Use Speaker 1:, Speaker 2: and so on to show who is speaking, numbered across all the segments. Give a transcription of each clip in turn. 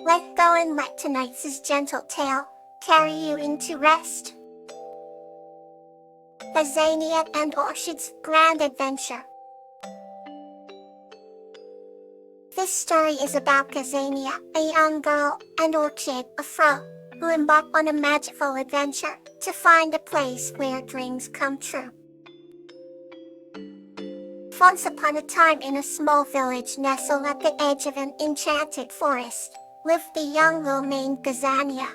Speaker 1: Let go and let tonight's gentle tale carry you into rest. Gazania and Orchid's Grand Adventure. This story is about Gazania, a young girl, and Orchid, a frog, who embark on a magical adventure to find a place where dreams come true. Once upon a time in a small village nestled at the edge of an enchanted forest, lived a young girl named Gazania.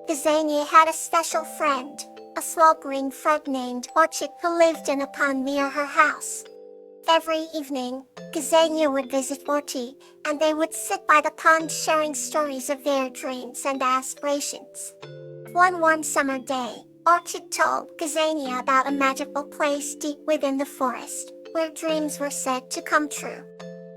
Speaker 1: Gazania had a special friend, a small green frog named Orchid who lived in a pond near her house. Every evening, Gazania would visit Orchid, and they would sit by the pond sharing stories of their dreams and aspirations. One warm summer day, Orchid told Gazania about a magical place deep within the forest, where dreams were said to come true.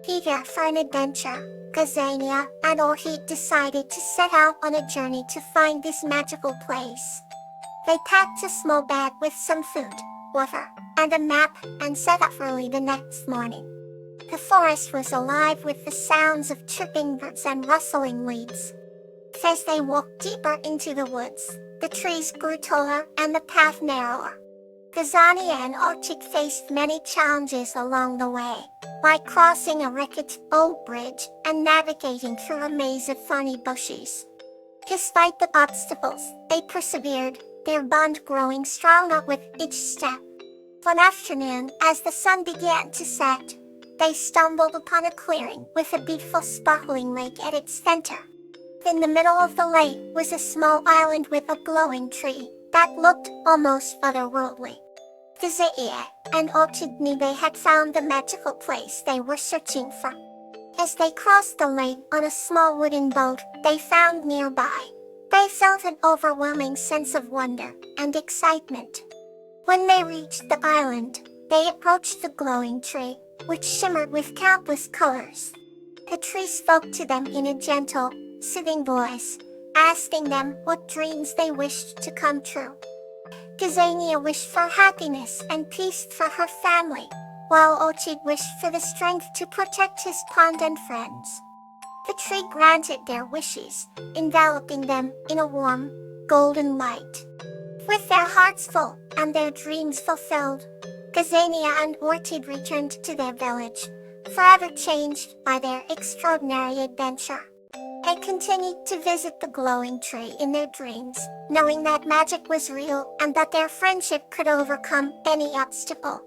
Speaker 1: Eager for an adventure, Gazania and Orchid decided to set out on a journey to find this magical place. They packed a small bag with some food, water, and a map, and set off early the next morning. The forest was alive with the sounds of chirping birds and rustling leaves. As they walked deeper into the woods, the trees grew taller and the path narrower. Gazania and Orchid faced many challenges along the way, like crossing a rickety old bridge and navigating through a maze of thorny bushes. Despite the obstacles, they persevered, their bond growing stronger with each step. One afternoon, as the sun began to set, they stumbled upon a clearing with a beautiful sparkling lake at its center. In the middle of the lake was a small island with a glowing tree that looked almost otherworldly. Gazania and Orchid knew they had found the magical place they were searching for. As they crossed the lake on a small wooden boat they found nearby, they felt an overwhelming sense of wonder and excitement. When they reached the island, they approached the glowing tree, which shimmered with countless colors. The tree spoke to them in a gentle, soothing voice, asking them what dreams they wished to come true. Gazania wished for happiness and peace for her family, while Orchid wished for the strength to protect his pond and friends. The tree granted their wishes, enveloping them in a warm, golden light. With their hearts full and their dreams fulfilled, Gazania and Orchid returned to their village, forever changed by their extraordinary adventure. They continued to visit the glowing tree in their dreams, knowing that magic was real and that their friendship could overcome any obstacle.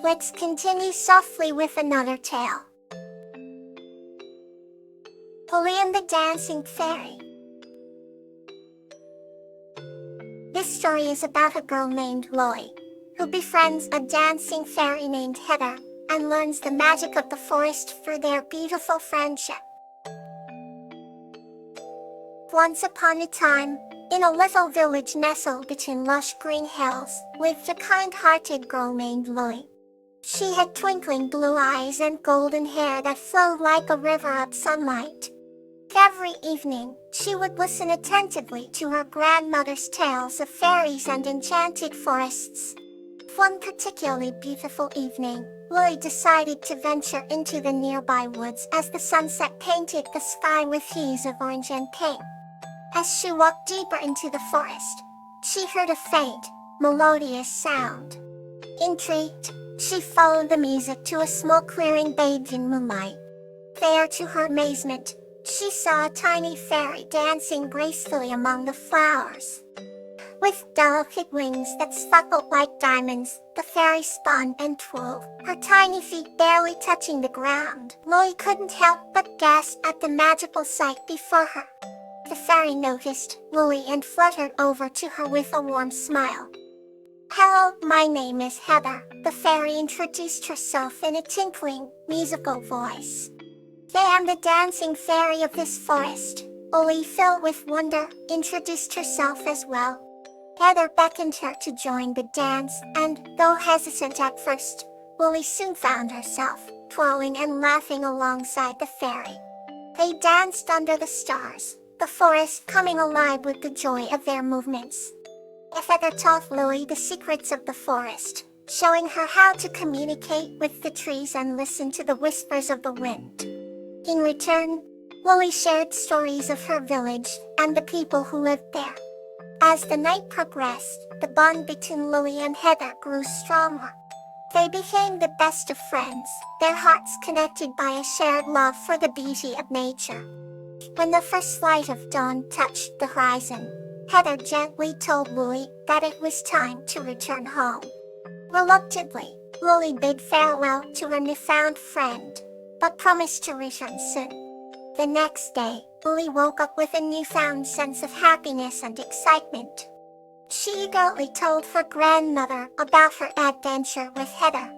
Speaker 1: Let's continue softly with another tale. Polly and the Dancing Fairy. This story is about a girl named Lily, who befriends a dancing fairy named Heather, and learns the magic of the forest through their beautiful friendship. Once upon a time, in a little village nestled between lush green hills, lived a kind-hearted girl named Lily. She had twinkling blue eyes and golden hair that flowed like a river of sunlight. Every evening, she would listen attentively to her grandmother's tales of fairies and enchanted forests. One particularly beautiful evening, Lily decided to venture into the nearby woods as the sunset painted the sky with hues of orange and pink. As she walked deeper into the forest, she heard a faint, melodious sound. Intrigued, she followed the music to a small clearing bathed in moonlight. There, to her amazement, she saw a tiny fairy dancing gracefully among the flowers. With delicate wings that sparkled like diamonds, the fairy spun and twirled, her tiny feet barely touching the ground. Lily couldn't help but gasp at the magical sight before her. The fairy noticed Lily and fluttered over to her with a warm smile. "Hello, my name is Heather," the fairy introduced herself in a tinkling, musical voice. "I am the dancing fairy of this forest." Lily, filled with wonder, introduced herself as well. Heather beckoned her to join the dance, and, though hesitant at first, Lily soon found herself twirling and laughing alongside the fairy. They danced under the stars, the forest coming alive with the joy of their movements. Heather taught Lily the secrets of the forest, showing her how to communicate with the trees and listen to the whispers of the wind. In return, Lily shared stories of her village and the people who lived there. As the night progressed, the bond between Lily and Heather grew stronger. They became the best of friends, their hearts connected by a shared love for the beauty of nature. When the first light of dawn touched the horizon, Heather gently told Lily that it was time to return home. Reluctantly, Lily bid farewell to her newfound friend, but promised to return soon. The next day, Lily woke up with a newfound sense of happiness and excitement. She eagerly told her grandmother about her adventure with Heather.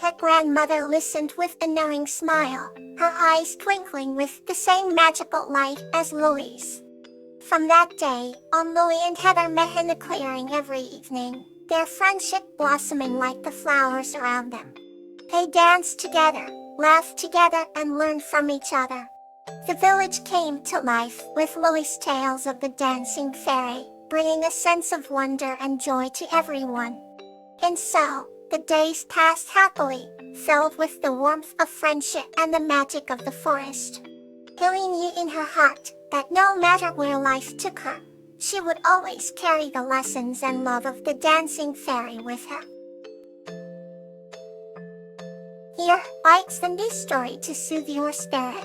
Speaker 1: Her grandmother listened with a knowing smile, her eyes twinkling with the same magical light as Lily's. From that day on, Lily and Heather met in the clearing every evening, their friendship blossoming like the flowers around them. They danced together, laughed together, and learned from each other. The village came to life with Lily's tales of the dancing fairy, bringing a sense of wonder and joy to everyone. And so, the days passed happily, filled with the warmth of friendship and the magic of the forest. Lily knew in her heart that no matter where life took her, she would always carry the lessons and love of the dancing fairy with her. Here, writes the new story to soothe your spirit.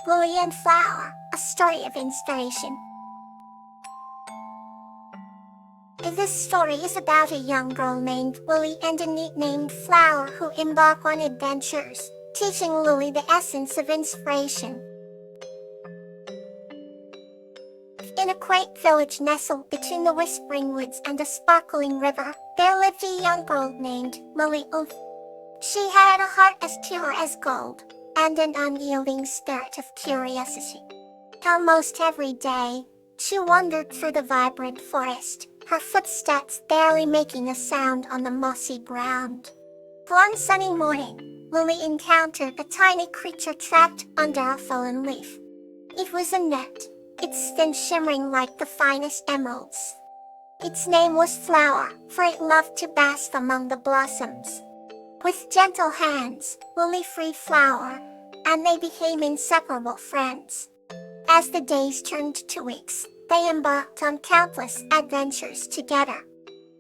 Speaker 1: Lily and Flower, a story of inspiration. This story is about a young girl named Lily and a newt named Flower who embark on adventures, teaching Lily the essence of inspiration. In a quaint village nestled between the whispering woods and a sparkling river, there lived a young girl named Lily. She had a heart as pure as gold, and an unyielding spirit of curiosity. Almost every day, she wandered through the vibrant forest, her footsteps barely making a sound on the mossy ground. One sunny morning, Lily encountered a tiny creature trapped under a fallen leaf. It was a nut, its skin shimmering like the finest emeralds. Its name was Flower, for it loved to bask among the blossoms. With gentle hands, Lily freed Flower, and they became inseparable friends. As the days turned to weeks, they embarked on countless adventures together.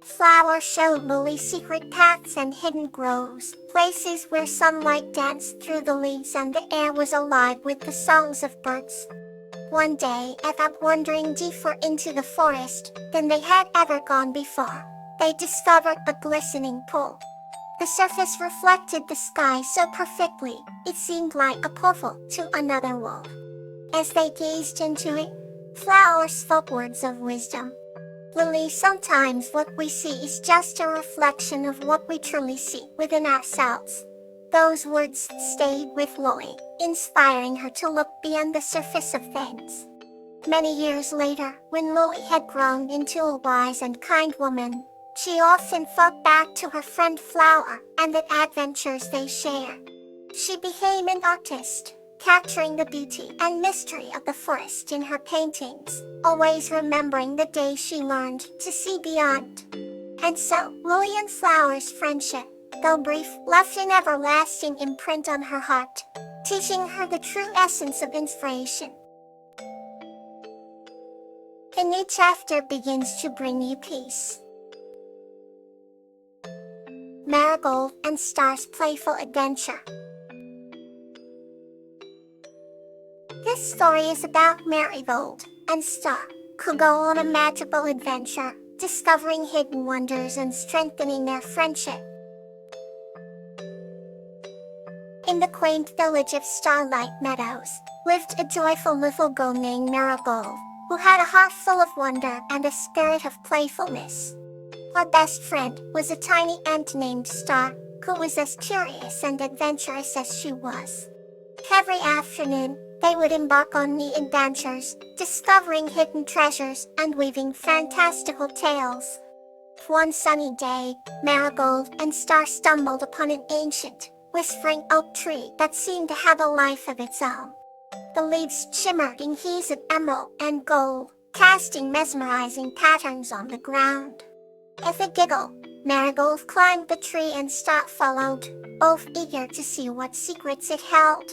Speaker 1: Flower showed Lily secret paths and hidden groves, places where sunlight danced through the leaves and the air was alive with the songs of birds. One day, after wandering deeper into the forest than they had ever gone before, they discovered a glistening pool. The surface reflected the sky so perfectly, it seemed like a portal to another world. As they gazed into it, Flower spoke words of wisdom. Lily, sometimes what we see is just a reflection of what we truly see within ourselves. Those words stayed with Lily, inspiring her to look beyond the surface of things. Many years later, when Lily had grown into a wise and kind woman, she often thought back to her friend Flower and the adventures they shared. She became an artist, capturing the beauty and mystery of the forest in her paintings, always remembering the day she learned to see beyond. And so, Lily and Flower's friendship, though brief, left an everlasting imprint on her heart, teaching her the true essence of inspiration. A new chapter begins to bring you peace. Marigold and Star's playful adventure. This story is about Marigold and Star, who go on a magical adventure, discovering hidden wonders and strengthening their friendship. In the quaint village of Starlight Meadows, lived a joyful little girl named Marigold, who had a heart full of wonder and a spirit of playfulness. Her best friend was a tiny ant named Star, who was as curious and adventurous as she was. Every afternoon, they would embark on new adventures, discovering hidden treasures and weaving fantastical tales. One sunny day, Marigold and Star stumbled upon an ancient, whispering oak tree that seemed to have a life of its own. The leaves shimmered in hues of emerald and gold, casting mesmerizing patterns on the ground. With a giggle, Marigold climbed the tree and Star followed, both eager to see what secrets it held.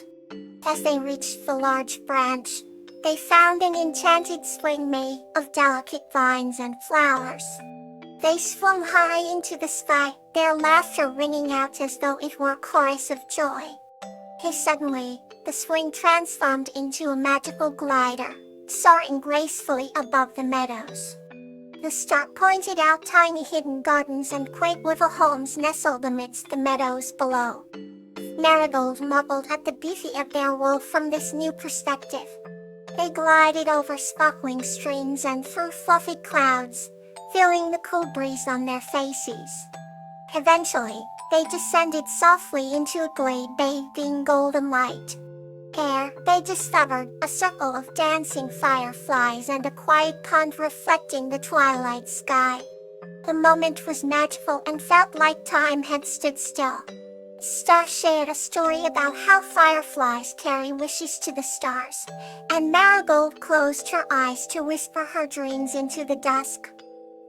Speaker 1: As they reached the large branch, they found an enchanted swing made of delicate vines and flowers. They swung high into the sky, their laughter ringing out as though it were a chorus of joy. Suddenly, the swing transformed into a magical glider, soaring gracefully above the meadows. The star pointed out tiny hidden gardens and quaint little homes nestled amidst the meadows below. Marigold marveled at the beauty of their world from this new perspective. They glided over sparkling streams and through fluffy clouds, feeling the cool breeze on their faces. Eventually, they descended softly into a glade bathed in golden light. Here, they discovered a circle of dancing fireflies and a quiet pond reflecting the twilight sky. The moment was magical and felt like time had stood still. Star shared a story about how fireflies carry wishes to the stars, and Marigold closed her eyes to whisper her dreams into the dusk.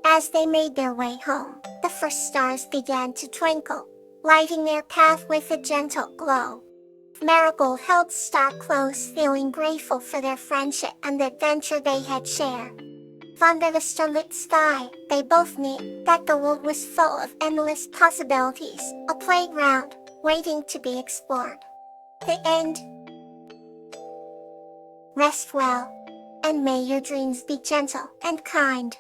Speaker 1: As they made their way home, the first stars began to twinkle, lighting their path with a gentle glow. Marigold held Star close, feeling grateful for their friendship and the adventure they had shared. Under the starlit sky, they both knew that the world was full of endless possibilities, a playground waiting to be explored. The end. Rest well, and may your dreams be gentle and kind.